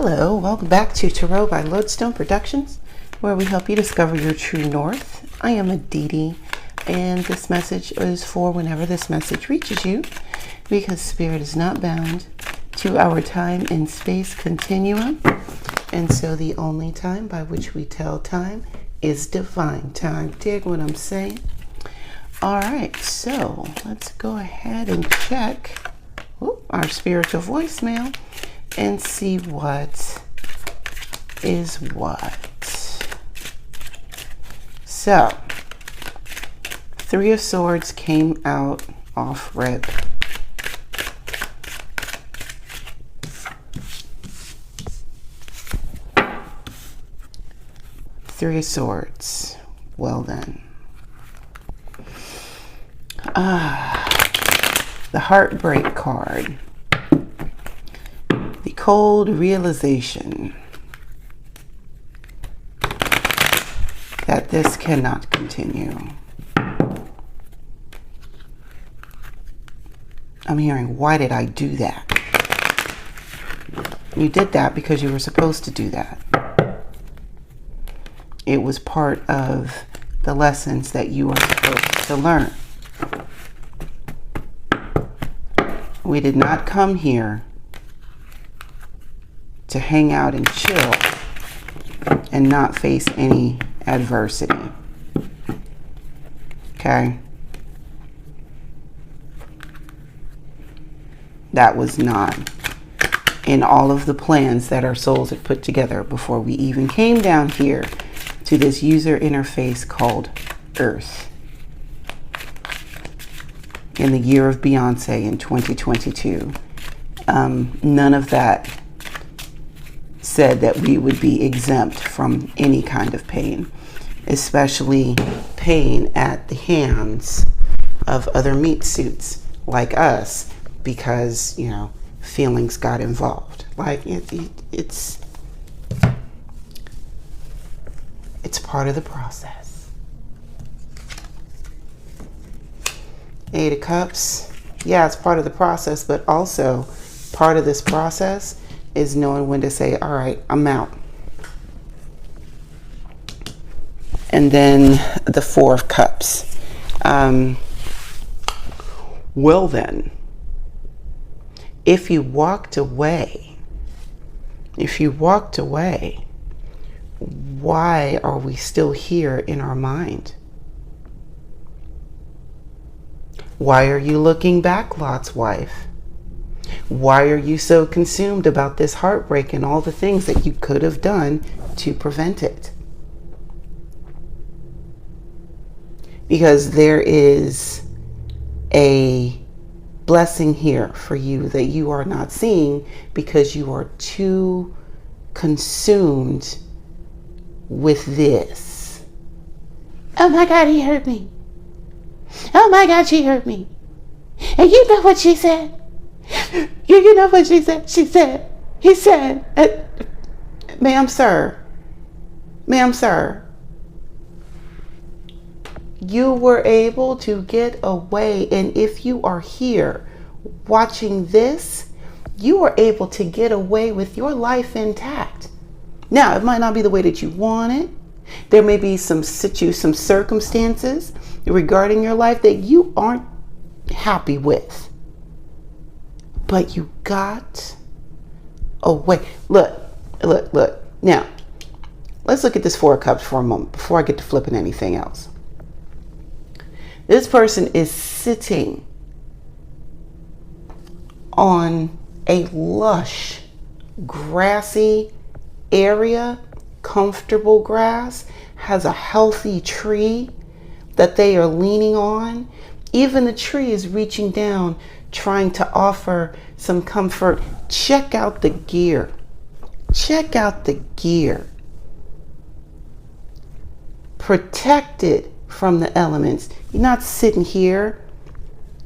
Hello, welcome back to Tarot by Lodestone Productions, where we help you discover your true north. I am Aditi, and this message is for whenever this message reaches you, because Spirit is not bound to our time and space continuum, and so the only time by which we tell time is divine time. Dig what I'm saying? All right, so let's go ahead and check our spiritual voicemail and see what is what. So, Three of Swords came out off rip. Three of Swords. Well then. The heartbreak card. The cold realization that this cannot continue. I'm hearing, why did I do that? You did that because you were supposed to do that. It was part of the lessons that you were supposed to learn. We did not come here to hang out and chill and not face any adversity. Okay? That was not in all of the plans that our souls had put together before we even came down here to this user interface called Earth. In the year of Beyonce in 2022. None of that said that we would be exempt from any kind of pain, especially pain at the hands of other meat suits like us, because, you know, feelings got involved. Like, it's part of the process. Eight of Cups. Yeah, it's part of the process, but also part of this process is knowing when to say, all right, I'm out. And then the Four of Cups. Well then, if you walked away, why are we still here in our mind? Why are you looking back, Lot's wife? Why are you so consumed about this heartbreak and all the things that you could have done to prevent it? Because there is a blessing here for you that you are not seeing because you are too consumed with this. Oh my God, he hurt me. Oh my God, she hurt me. And you know what she said? You know what she said? He said, ma'am, sir, you were able to get away. And if you are here watching this, you are able to get away with your life intact. Now, it might not be the way that you want it. There may be some circumstances regarding your life that you aren't happy with. But you got away. Look. Now, let's look at this Four of Cups for a moment before I get to flipping anything else. This person is sitting on a lush, grassy area, comfortable grass, has a healthy tree that they are leaning on. Even the tree is reaching down, trying to offer some comfort. Check out the gear. Check out the gear. Protected from the elements. You're not sitting here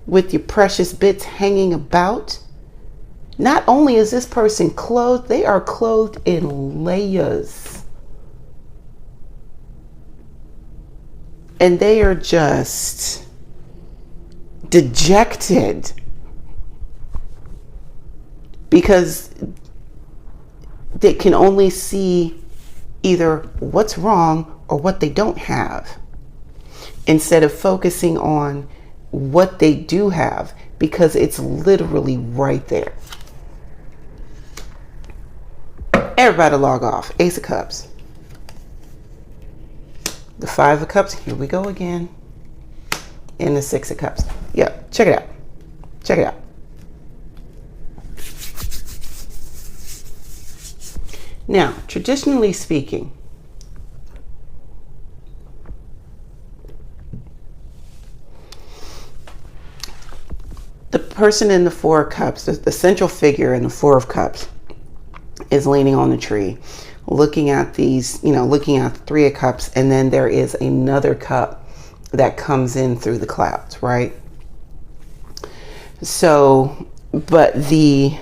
with your precious bits hanging about. Not only is this person clothed, they are clothed in layers. And they are just dejected because that can only see either what's wrong or what they don't have, instead of focusing on what they do have, because it's literally right there. Everybody log off. Ace of Cups. The Five of Cups. Here we go again. And the Six of Cups. Yep. Check it out. Check it out. Now, traditionally speaking, the person in the Four of Cups, the central figure in the Four of Cups, is leaning on the tree, looking at these, looking at the Three of Cups, and then there is another cup that comes in through the clouds, right? So, but the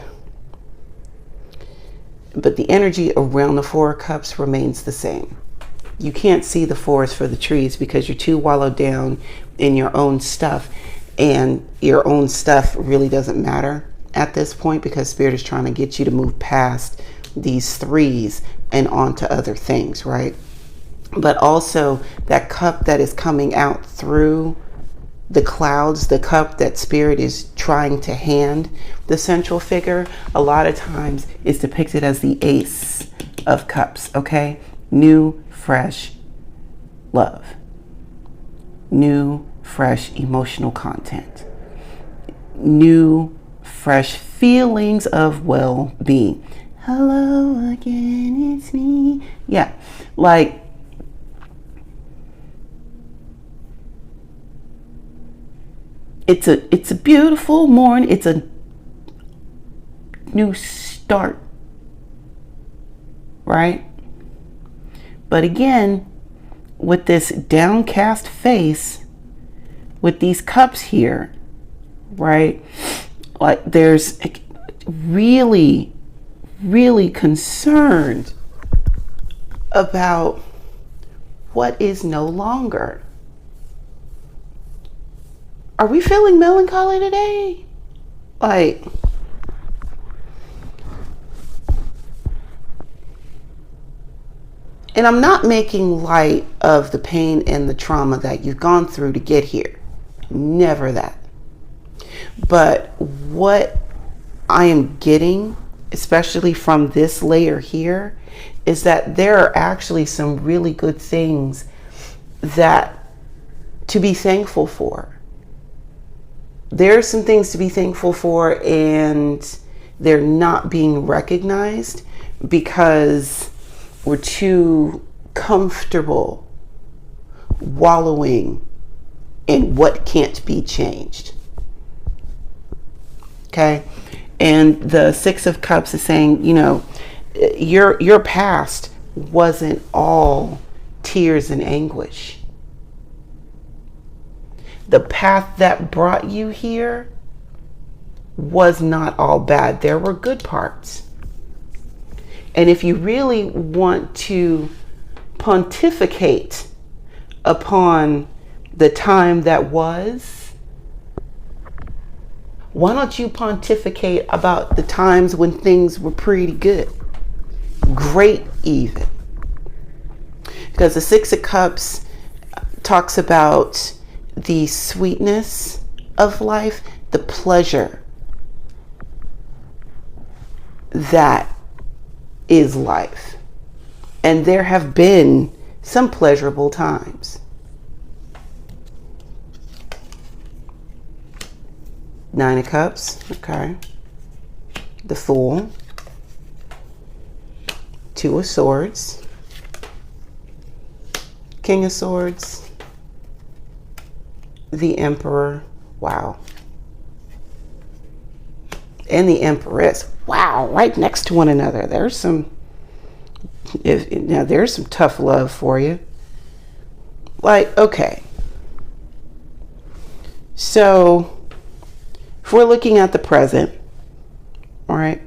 energy around the Four of Cups remains the same. You can't see the forest for the trees because you're too wallowed down in your own stuff, and your own stuff really doesn't matter at this point, because Spirit is trying to get you to move past these threes and onto other things, right? But also that cup that is coming out through the clouds, the cup that Spirit is trying to hand the central figure, a lot of times is depicted as the Ace of Cups, okay? New, fresh love. New, fresh emotional content. New, fresh feelings of well-being. Hello again, it's me. Yeah, like, it's a beautiful morning. It's a new start, right? But again, with this downcast face, with these cups here, right? Like, there's really concerned about what is no longer. Are we feeling melancholy today? Like, and I'm not making light of the pain and the trauma that you've gone through to get here. Never that. But what I am getting, especially from this layer here, is that there are actually some really good things that to be thankful for. There's some things to be thankful for, and they're not being recognized because we're too comfortable wallowing in what can't be changed. Okay? And the Six of Cups is saying, your past wasn't all tears and anguish. The path that brought you here was not all bad. There were good parts. And if you really want to pontificate upon the time that was, why don't you pontificate about the times when things were pretty good? Great even. Because the Six of Cups talks about the sweetness of life, the pleasure that is life. And there have been some pleasurable times. Nine of Cups, okay. The Fool. Two of Swords. King of Swords. The Emperor. Wow. And the Empress. Wow, right next to one another. There's some tough love for you. Like, okay. So, if we're looking at the present, all right,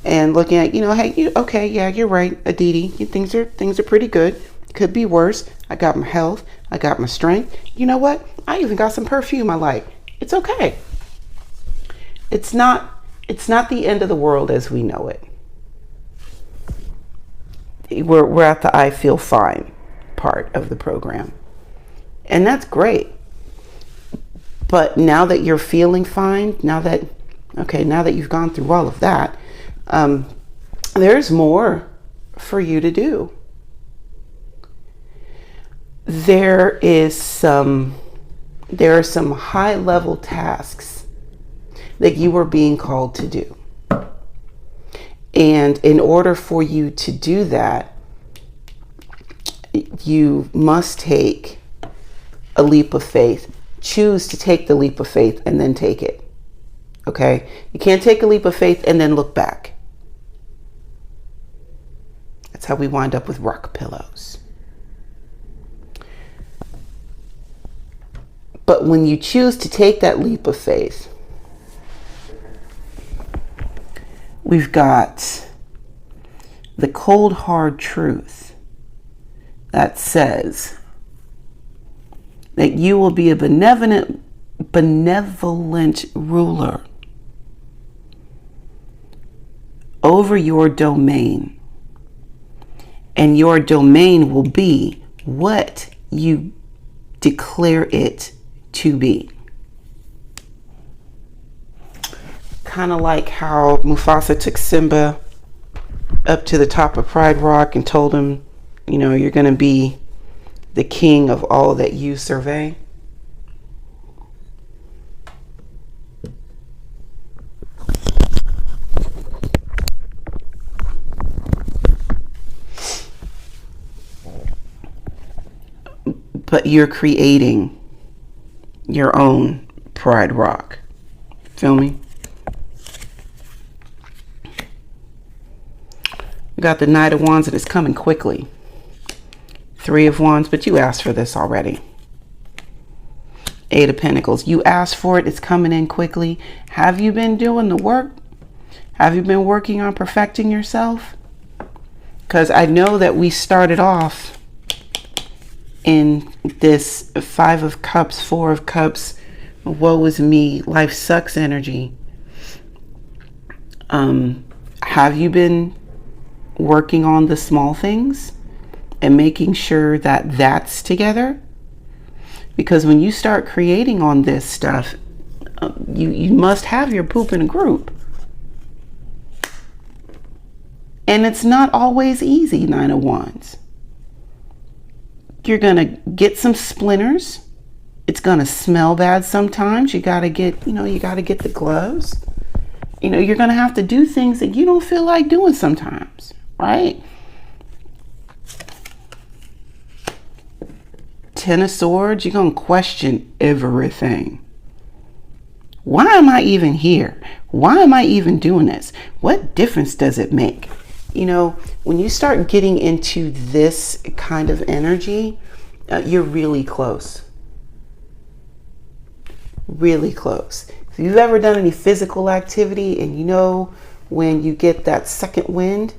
and looking at, hey, okay, yeah, you're right, Aditi. Things are pretty good. Could be worse. I got my health. I got my strength. You know what? I even got some perfume I like. It's okay. It's not the end of the world as we know it. we're at the I feel fine part of the program. And that's great. But now that you're feeling fine, now that you've gone through all of that, there's more for you to do. There are some high level tasks that you are being called to do. And in order for you to do that, you must take a leap of faith. Choose to take the leap of faith and then take it. Okay? You can't take a leap of faith and then look back. That's how we wind up with rock pillows. But when you choose to take that leap of faith, we've got the cold hard truth that says that you will be a benevolent ruler over your domain, and your domain will be what you declare it to be. Kind of like how Mufasa took Simba up to the top of Pride Rock and told him, you're going to be the king of all that you survey. But you're creating your own Pride Rock. Feel me? We got the Knight of Wands, and it's coming quickly. 3 of Wands, but you asked for this already. 8 of Pentacles. You asked for it. It's coming in quickly. Have you been doing the work? Have you been working on perfecting yourself? Because I know that we started off in this 5 of Cups, 4 of Cups, woe is me, life sucks energy. Have you been working on the small things and making sure that that's together? Because when you start creating on this stuff, you must have your poop in a group. And it's not always easy, 9 of Wands. You're going to get some splinters. It's going to smell bad sometimes. You got to get the gloves. You're going to have to do things that you don't feel like doing sometimes, right? 10 of Swords, you're going to question everything. Why am I even here? Why am I even doing this? What difference does it make? When you start getting into this kind of energy, you're really close. Really close. If you've ever done any physical activity and when you get that second wind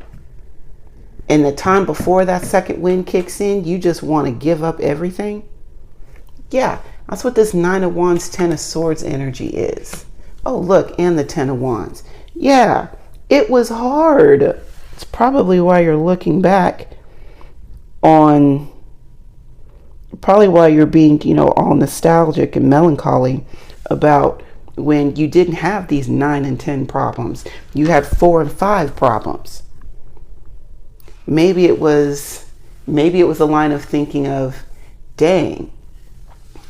and the time before that second wind kicks in, you just want to give up everything. Yeah, that's what this 9 of Wands, 10 of Swords energy is. Oh, look, and the 10 of Wands. Yeah, it was hard. It's probably why you're looking back on, probably why you're being, all nostalgic and melancholy about when you didn't have these 9 and 10 problems. You had 4 and 5 problems. Maybe it was a line of thinking of, dang,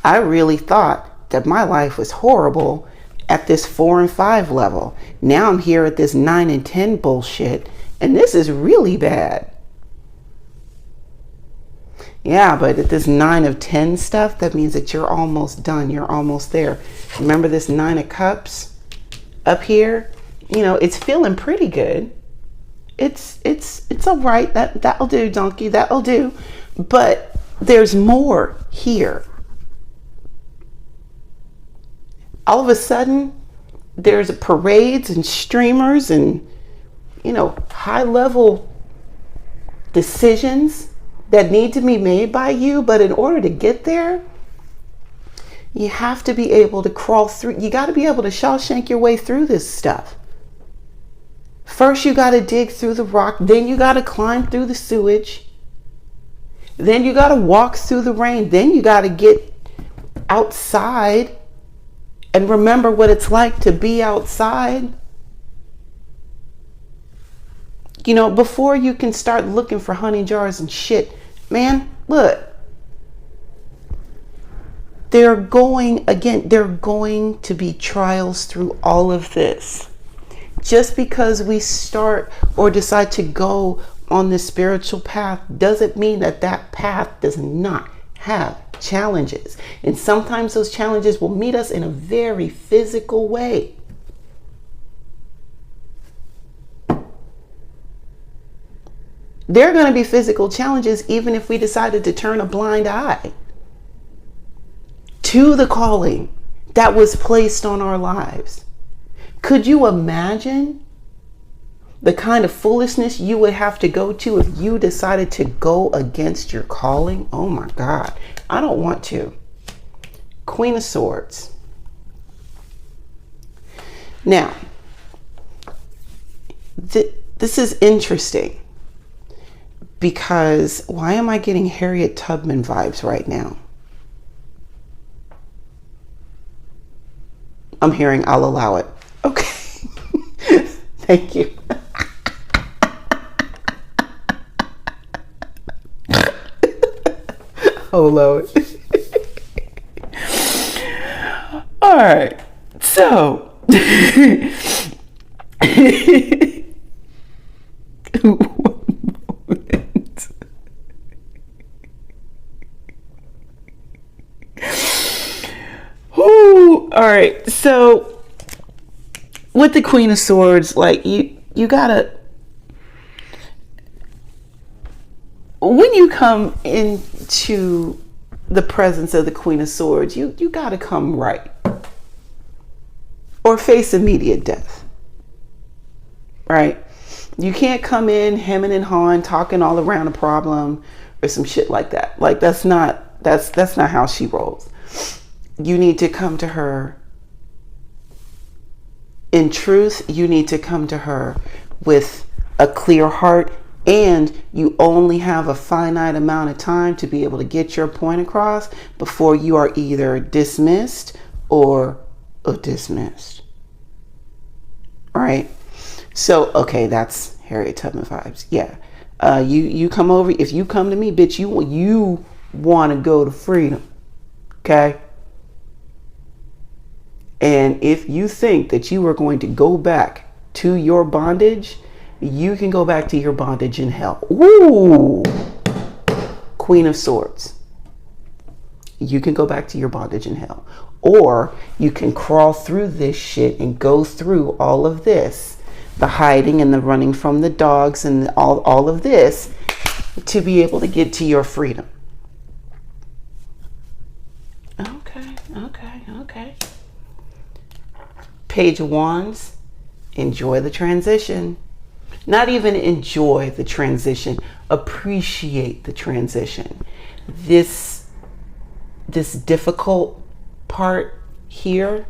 I really thought that my life was horrible at this 4 and 5 level. Now I'm here at this 9 and 10 bullshit. And this is really bad. Yeah, but at this 9 of 10 stuff, that means that you're almost done. You're almost there. Remember this 9 of Cups up here? It's feeling pretty good. It's all right. That'll do, donkey. That'll do. But there's more here. All of a sudden, there's parades and streamers and high level decisions that need to be made by you. But in order to get there, you have to be able to crawl through. You got to be able to Shawshank your way through this stuff. First, you got to dig through the rock. Then you got to climb through the sewage. Then you got to walk through the rain. Then you got to get outside and remember what it's like to be outside. You know, before you can start looking for honey jars and shit, man, look. There are going to be trials through all of this. Just because we start or decide to go on this spiritual path doesn't mean that that path does not have challenges. And sometimes those challenges will meet us in a very physical way. There are going to be physical challenges even if we decided to turn a blind eye to the calling that was placed on our lives. Could you imagine the kind of foolishness you would have to go to if you decided to go against your calling? Oh my God, I don't want to. Queen of Swords. Now, this is interesting because why am I getting Harriet Tubman vibes right now? I'm hearing I'll allow it. Okay. Thank you. I'll allow it. All right. So. All right, so with the Queen of Swords, like you gotta, when you come into the presence of the Queen of Swords, you gotta come right or face immediate death, right? You can't come in hemming and hawing, talking all around a problem or some shit like that. Like that's not how she rolls. You need to come to her in truth. You need to come to her with a clear heart, and you only have a finite amount of time to be able to get your point across before you are either dismissed or dismissed. All right. So, okay, that's Harriet Tubman vibes. Yeah. You come over. If you come to me, bitch, you want to go to freedom. Okay. And if you think that you are going to go back to your bondage, you can go back to your bondage in hell. Ooh, Queen of Swords. You can go back to your bondage in hell. Or you can crawl through this shit and go through all of this, the hiding and the running from the dogs and all of this, to be able to get to your freedom. Okay. Page of Wands, enjoy the transition. Not even enjoy the transition, appreciate the transition. This difficult part here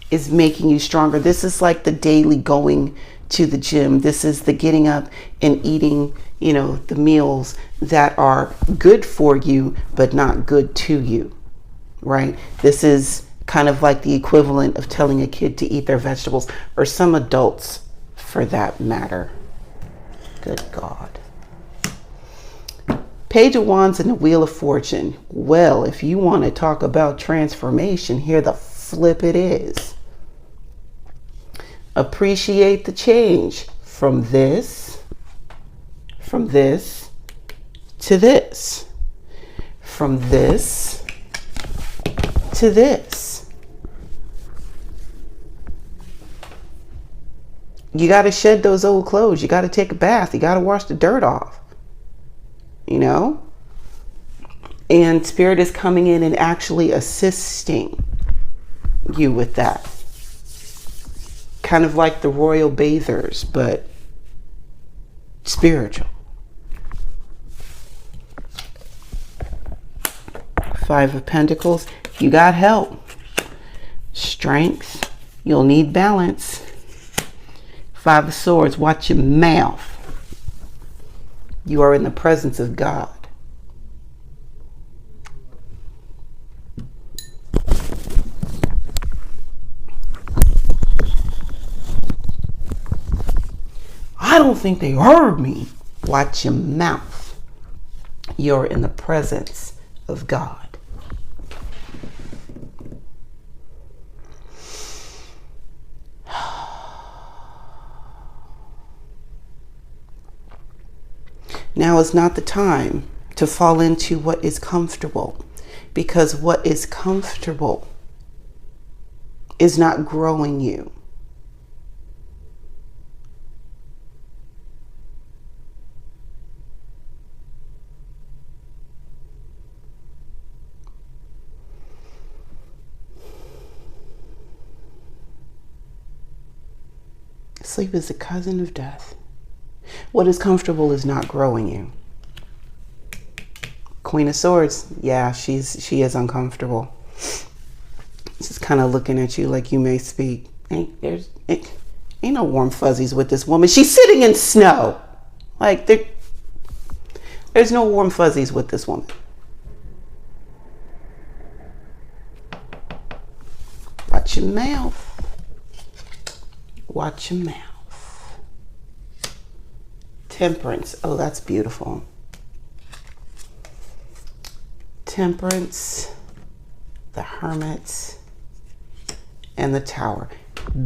is making you stronger. This is like the daily going to the gym. This is the getting up and eating, the meals that are good for you, but not good to you, right? This is kind of like the equivalent of telling a kid to eat their vegetables, or some adults for that matter. Good God. Page of Wands and the Wheel of Fortune. Well, if you want to talk about transformation, here the flip it is. Appreciate the change from this to this, from this to this. You got to shed those old clothes. You got to take a bath. You got to wash the dirt off. And Spirit is coming in and actually assisting you with that. Kind of like the royal bathers, but spiritual. Five of Pentacles. You got help. Strength. You'll need balance. Five of Swords, watch your mouth. You are in the presence of God. I don't think they heard me. Watch your mouth. You're in the presence of God. Now is not the time to fall into what is comfortable, because what is comfortable is not growing you. Sleep is the cousin of death. What is comfortable is not growing you. Queen of Swords, yeah, she is uncomfortable. She's kind of looking at you like you may speak. Ain't no warm fuzzies with this woman. She's sitting in snow. Like there's no warm fuzzies with this woman. Watch your mouth. Watch your mouth. Temperance. Oh, that's beautiful. Temperance, the Hermit, and the Tower.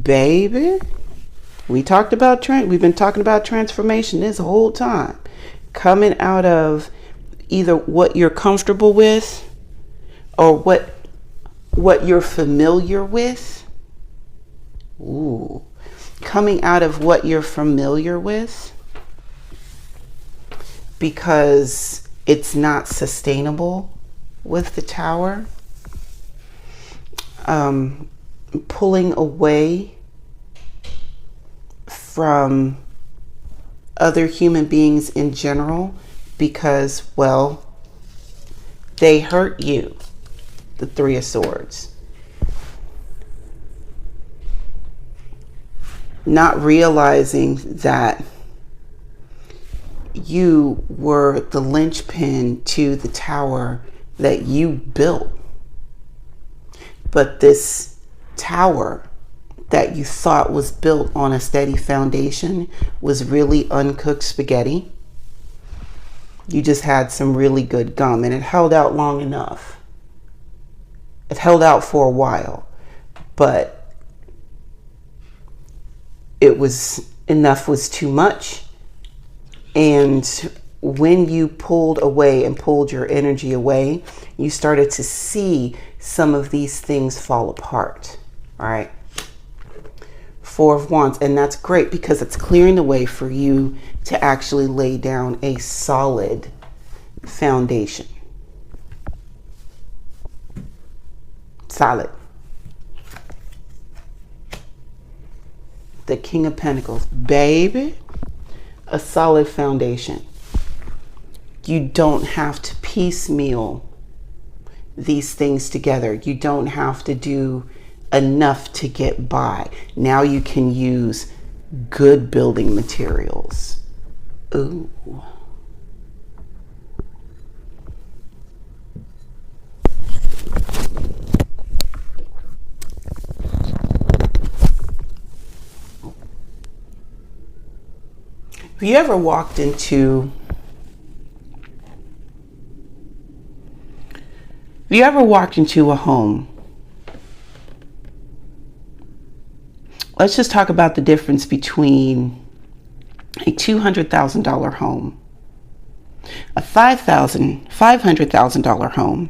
Baby, we've been talking about transformation this whole time. Coming out of either what you're comfortable with or what you're familiar with. Ooh. Coming out of what you're familiar with, because it's not sustainable with the Tower. Pulling away from other human beings in general because, well, they hurt you. The Three of Swords. Not realizing that you were the linchpin to the tower that you built. But this tower that you thought was built on a steady foundation was really uncooked spaghetti. You just had some really good gum, and it held out long enough. It held out for a while, but it was enough was too much. And when you pulled away and pulled your energy away, you started to see some of these things fall apart. All right. Four of Wands. And that's great because it's clearing the way for you to actually lay down a solid foundation. Solid. The King of Pentacles. Baby, a solid foundation. You don't have to piecemeal these things together. You don't have to do enough to get by. Now you can use good building materials. Ooh. Have you ever walked into a home? Let's just talk about the difference between a $200,000 home, a $500,000 home,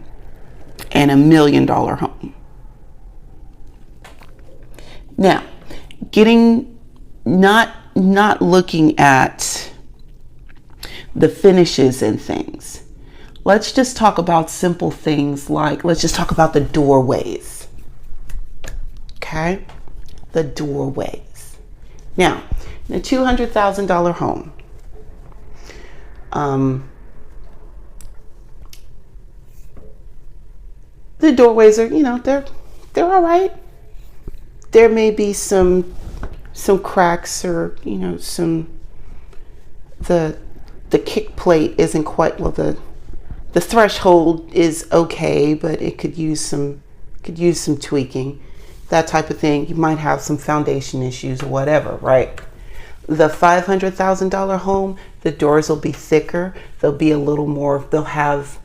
and $1 million home. Now, not looking at the finishes and things. Let's just talk about simple things like, let's just talk about the doorways. Okay? The doorways. Now, in a $200,000 home, the doorways are, they're all right. There may be some some cracks, or the kick plate isn't quite, well, the threshold is okay, but it could use some tweaking, that type of thing. You might have some foundation issues or whatever, right? The $500,000 home, the doors will be thicker. They'll be a little more, they'll have,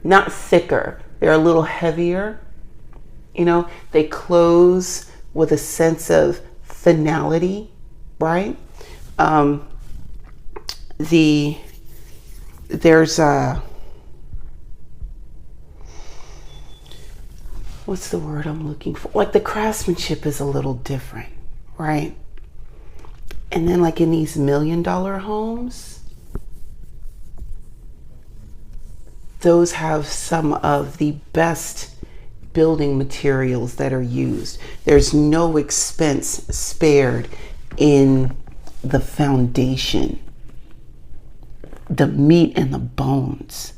not thicker, they're a little heavier. They close with a sense of finality, right? There's a, what's the word I'm looking for? Like, the craftsmanship is a little different, right? And then, like, in these $1 million homes, those have some of the best building materials that are used. There's no expense spared in the foundation, the meat and the bones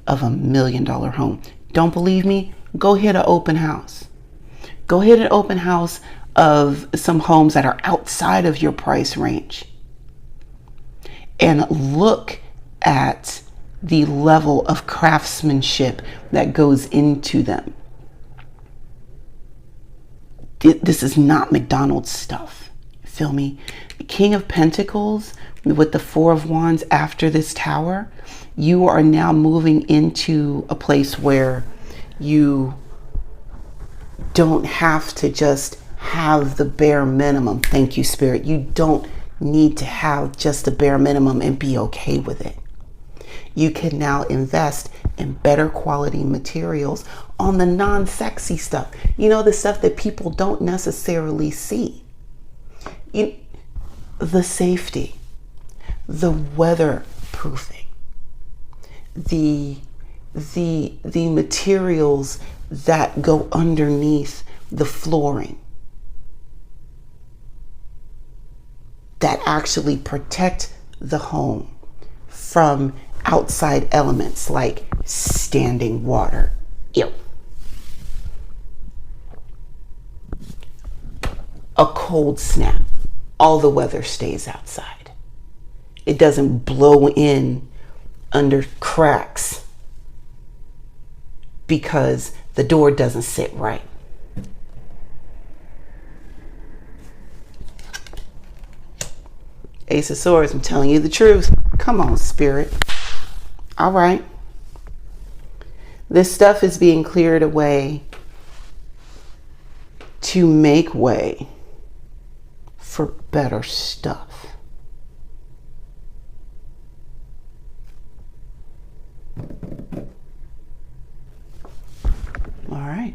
of $1 million home. Don't believe me? Go hit an open house. Go hit an open house of some homes that are outside of your price range and look at the level of craftsmanship that goes into them. This is not McDonald's stuff. Feel me? The King of Pentacles with the Four of Wands after this tower, you are now moving into a place where you don't have to just have the bare minimum. Thank you, Spirit. You don't need to have just the bare minimum and be okay with it. You can now invest in better quality materials on the non-sexy stuff. The stuff that people don't necessarily see. The safety, the weatherproofing, the materials that go underneath the flooring that actually protect the home from outside elements like standing water. Ew. A cold snap. All the weather stays outside. It doesn't blow in under cracks because the door doesn't sit right. Ace of Swords, I'm telling you the truth. Come on, Spirit. All right. This stuff is being cleared away to make way for better stuff. All right.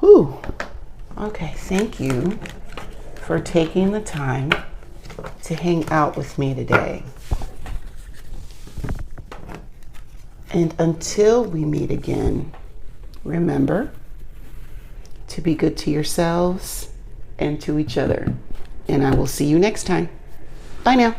Whew. Okay, thank you for taking the time to hang out with me today. And until we meet again, remember to be good to yourselves and to each other. And I will see you next time. Bye now.